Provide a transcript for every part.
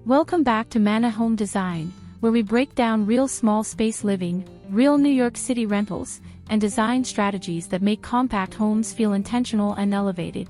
Welcome back to Manna Home Design, where we break down real small space living, real New York City rentals, and design strategies that make compact homes feel intentional and elevated.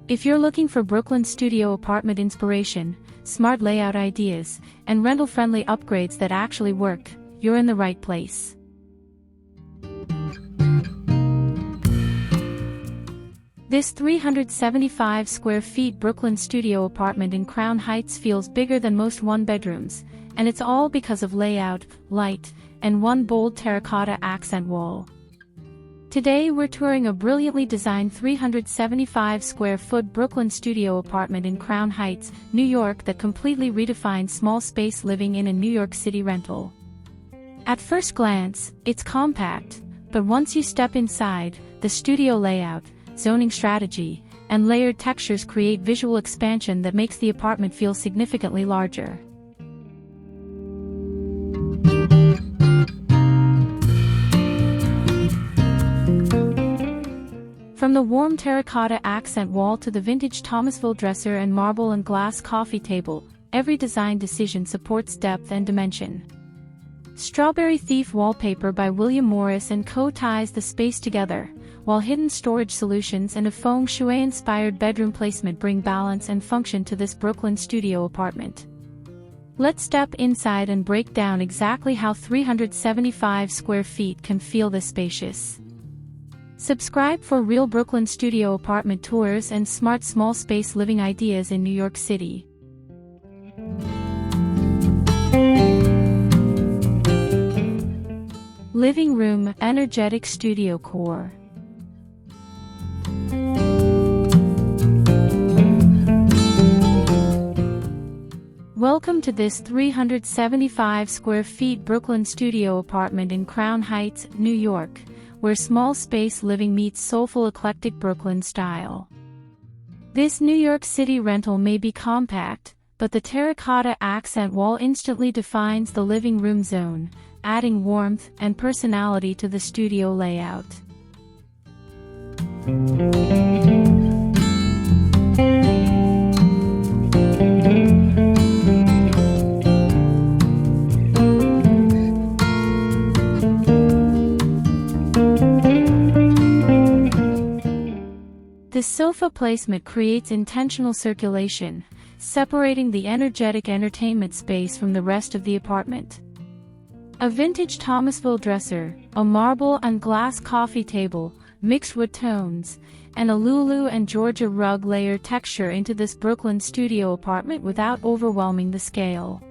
If you're looking for Brooklyn studio apartment inspiration, smart layout ideas, and rental-friendly upgrades that actually work, you're in the right place. This 375 square feet Brooklyn studio apartment in Crown Heights feels bigger than most one-bedrooms, and it's all because of layout, light, and one bold terracotta accent wall. Today we're touring a brilliantly designed 375 square foot Brooklyn studio apartment in Crown Heights, New York that completely redefines small space living in a New York City rental. At first glance, it's compact, but once you step inside, the studio layout, zoning strategy, and layered textures create visual expansion that makes the apartment feel significantly larger. From the warm terracotta accent wall to the vintage Thomasville dresser and marble and glass coffee table, every design decision supports depth and dimension. Strawberry Thief wallpaper by William Morris & Co. ties the space together, while hidden storage solutions and a feng shui-inspired bedroom placement bring balance and function to this Brooklyn studio apartment. Let's step inside and break down exactly how 375 square feet can feel this spacious. Subscribe for real Brooklyn studio apartment tours and smart small space living ideas in New York City. Living room, energetic studio core. Welcome to this 375 square feet Brooklyn studio apartment in Crown Heights, New York, where small space living meets soulful eclectic Brooklyn style. This New York City rental may be compact, but the terracotta accent wall instantly defines the living room zone, adding warmth and personality to the studio layout. The sofa placement creates intentional circulation, separating the energetic entertainment space from the rest of the apartment. A vintage Thomasville dresser, a marble and glass coffee table, mixed wood tones, and a Lulu and Georgia rug layer texture into this Brooklyn studio apartment without overwhelming the scale.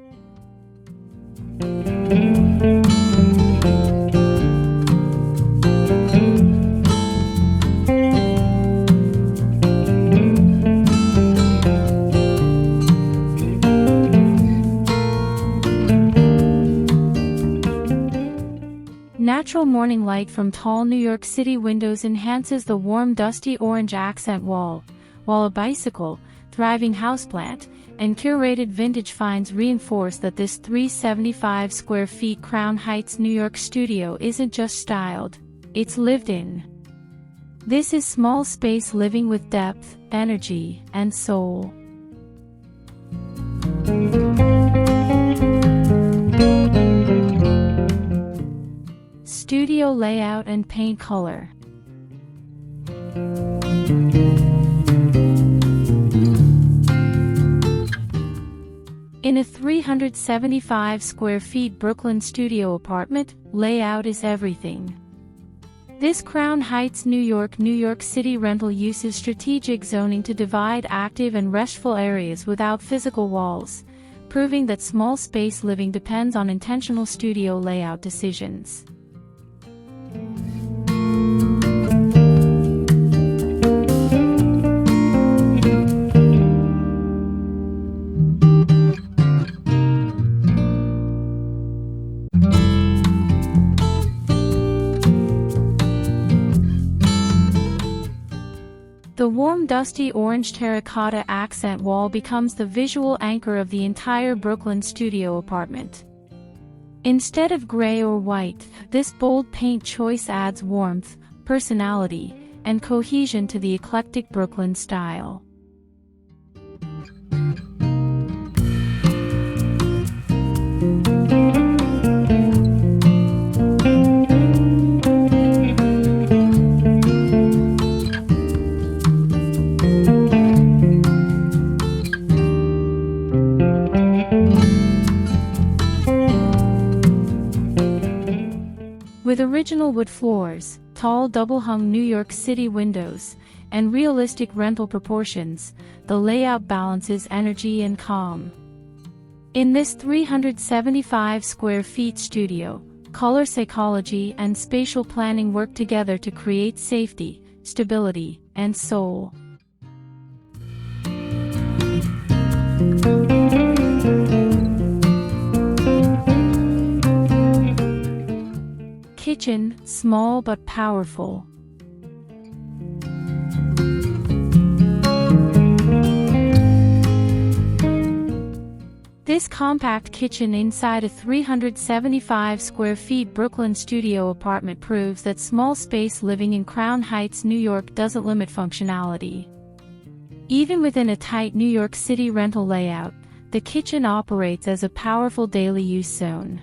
Natural morning light from tall New York City windows enhances the warm dusty orange accent wall, while a bicycle, thriving houseplant, and curated vintage finds reinforce that this 375 square feet Crown Heights New York studio isn't just styled, it's lived in. This is small space living with depth, energy, and soul. Studio layout and paint color. In a 375 square feet Brooklyn studio apartment, layout is everything. This Crown Heights, New York City rental uses strategic zoning to divide active and restful areas without physical walls, proving that small space living depends on intentional studio layout decisions. The warm dusty orange terracotta accent wall becomes the visual anchor of the entire Brooklyn studio apartment. Instead of gray or white, this bold paint choice adds warmth, personality, and cohesion to the eclectic Brooklyn style. With original wood floors, tall double-hung New York City windows, and realistic rental proportions, the layout balances energy and calm. In this 375 square feet studio, color psychology and spatial planning work together to create safety, stability, and soul. Kitchen, small but powerful. This compact kitchen inside a 375 square feet Brooklyn studio apartment proves that small space living in Crown Heights, New York doesn't limit functionality. Even within a tight New York City rental layout, the kitchen operates as a powerful daily use zone.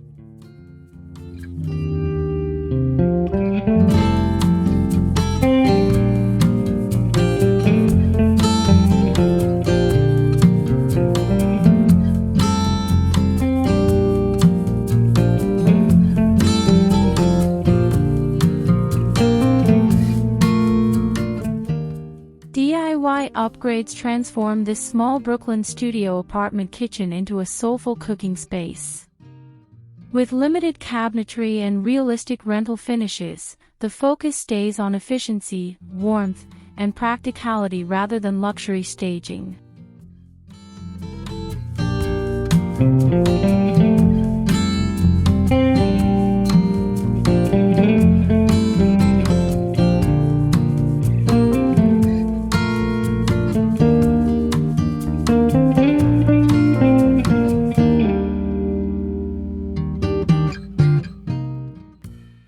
DIY upgrades transform this small Brooklyn studio apartment kitchen into a soulful cooking space. With limited cabinetry and realistic rental finishes, the focus stays on efficiency, warmth, and practicality rather than luxury staging.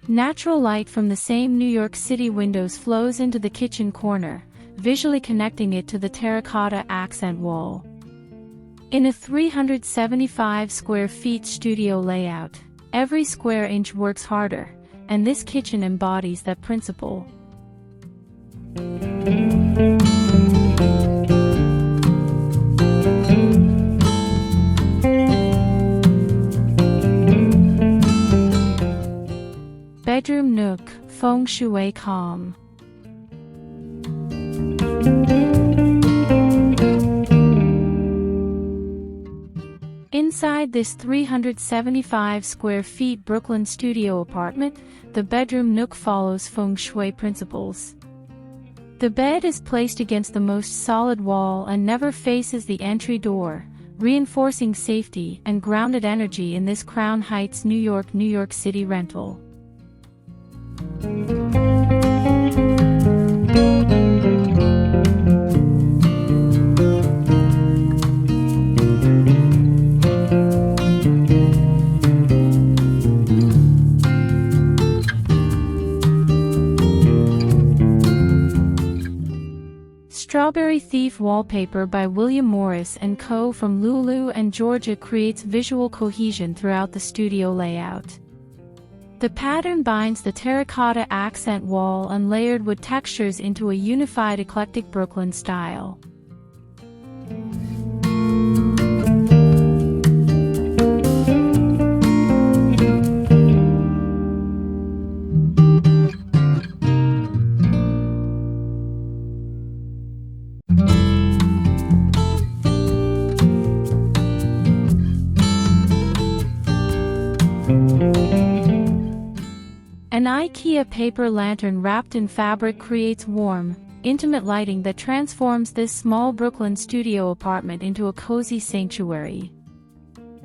Natural light from the same New York City windows flows into the kitchen corner, visually connecting it to the terracotta accent wall. In a 375 square feet studio layout, every square inch works harder, and this kitchen embodies that principle. Bedroom nook, feng shui calm. Inside this 375 square feet Brooklyn studio apartment, the bedroom nook follows feng shui principles. The bed is placed against the most solid wall and never faces the entry door, reinforcing safety and grounded energy in this Crown Heights, New York City rental. Strawberry Thief wallpaper by William Morris & Co. from Lulu and Georgia creates visual cohesion throughout the studio layout. The pattern binds the terracotta accent wall and layered wood textures into a unified eclectic Brooklyn style. An IKEA paper lantern wrapped in fabric creates warm, intimate lighting that transforms this small Brooklyn studio apartment into a cozy sanctuary.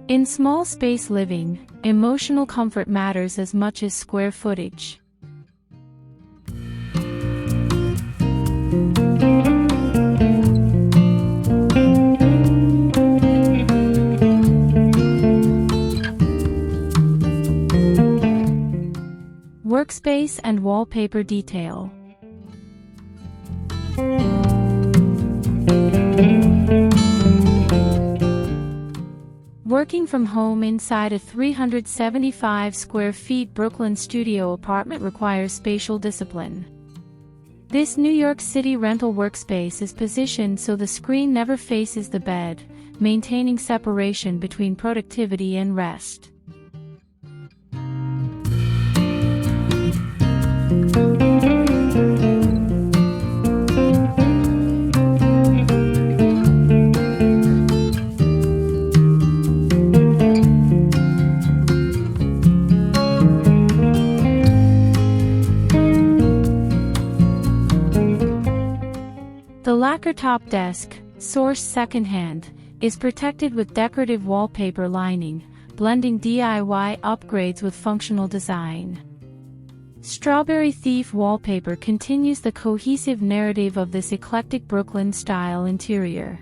In small space living, emotional comfort matters as much as square footage. Workspace and wallpaper detail. Working from home inside a 375 square feet Brooklyn studio apartment requires spatial discipline. This New York City rental workspace is positioned so the screen never faces the bed, maintaining separation between productivity and rest. countertop desk, sourced secondhand, is protected with decorative wallpaper lining, blending DIY upgrades with functional design. Strawberry Thief wallpaper continues the cohesive narrative of this eclectic Brooklyn-style interior.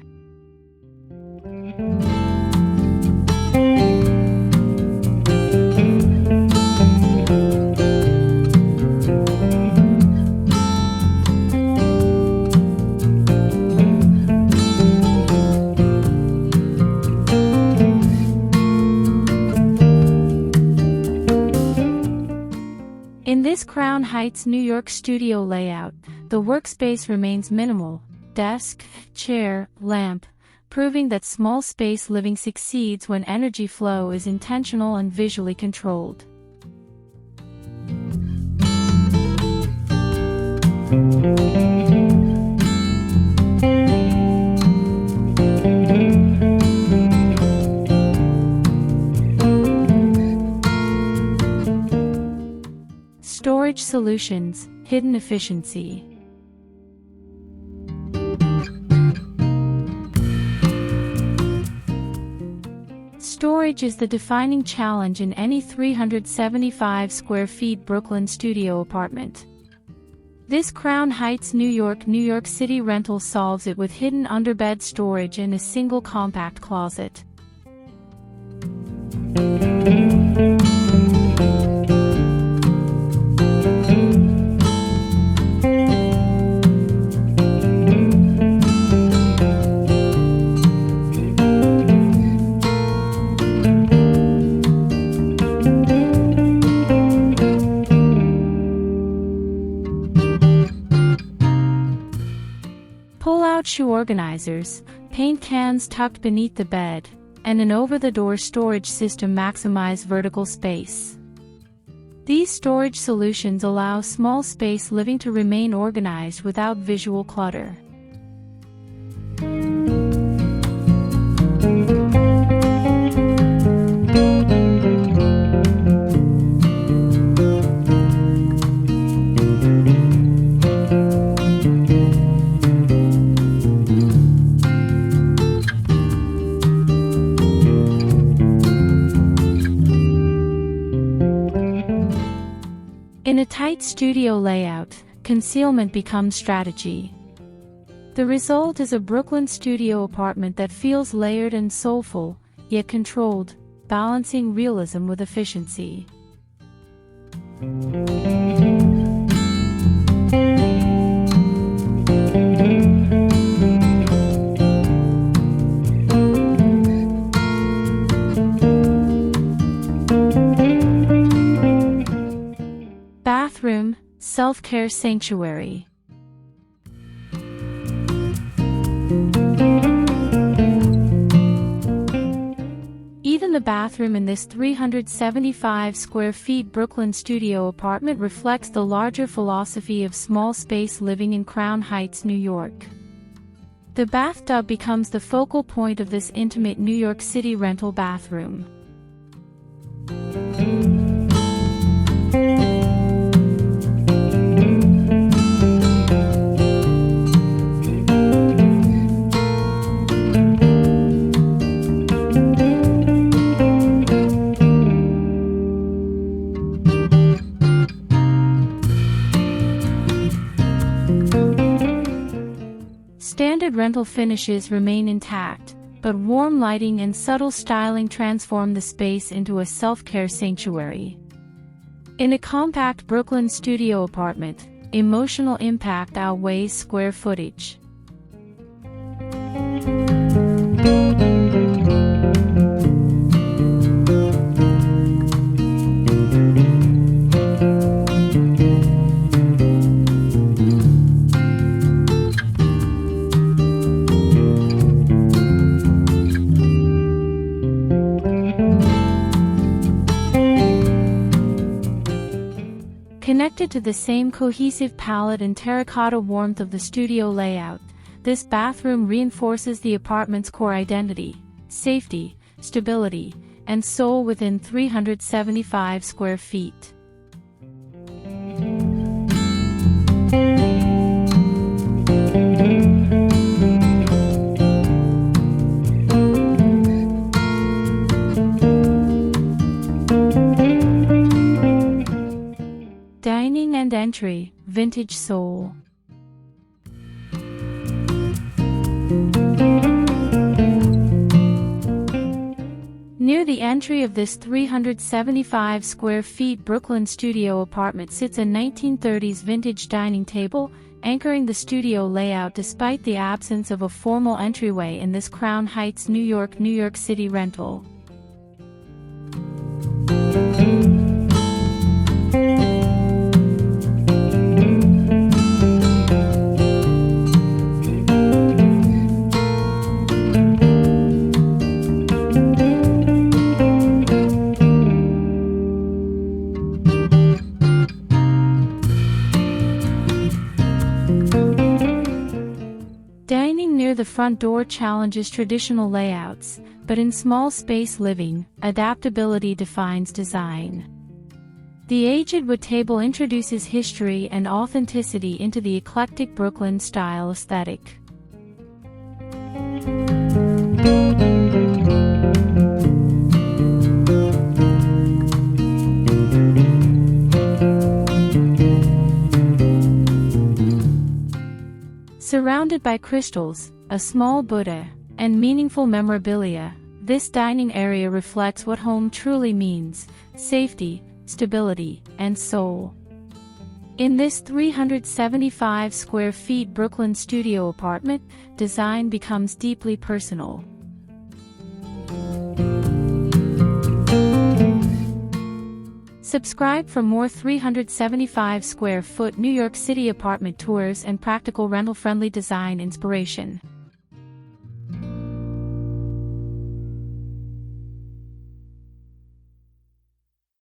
In this Crown Heights, New York studio layout, the workspace remains minimal: desk, chair, lamp, proving that small space living succeeds when energy flow is intentional and visually controlled. Storage solutions, hidden efficiency. Storage is the defining challenge in any 375 square feet Brooklyn studio apartment. This Crown Heights, New York City rental solves it with hidden underbed storage and a single compact closet. Pull-out shoe organizers, paint cans tucked beneath the bed, and an over-the-door storage system maximize vertical space. These storage solutions allow small space living to remain organized without visual clutter. In a tight studio layout, concealment becomes strategy. The result is a Brooklyn studio apartment that feels layered and soulful, yet controlled, balancing realism with efficiency. Bathroom, self-care sanctuary. Even the bathroom in this 375 square feet Brooklyn studio apartment reflects the larger philosophy of small space living in Crown Heights, New York. The bathtub becomes the focal point of this intimate New York City rental bathroom. Standard rental finishes remain intact, but warm lighting and subtle styling transform the space into a self-care sanctuary. In a compact Brooklyn studio apartment, emotional impact outweighs square footage. Connected to the same cohesive palette and terracotta warmth of the studio layout, this bathroom reinforces the apartment's core identity, safety, stability, and soul within 375 square feet. entry, vintage soul. Near the entry of this 375 square feet Brooklyn studio apartment sits a 1930s vintage dining table, anchoring the studio layout despite the absence of a formal entryway in this Crown Heights, New York City rental. Dining near the front door challenges traditional layouts, but in small space living, adaptability defines design. The aged wood table introduces history and authenticity into the eclectic Brooklyn style aesthetic. Surrounded by crystals, a small Buddha, and meaningful memorabilia, this dining area reflects what home truly means: safety, stability, and soul. In this 375 square feet Brooklyn studio apartment, design becomes deeply personal. Subscribe for more 375 square foot New York City apartment tours and practical rental-friendly design inspiration.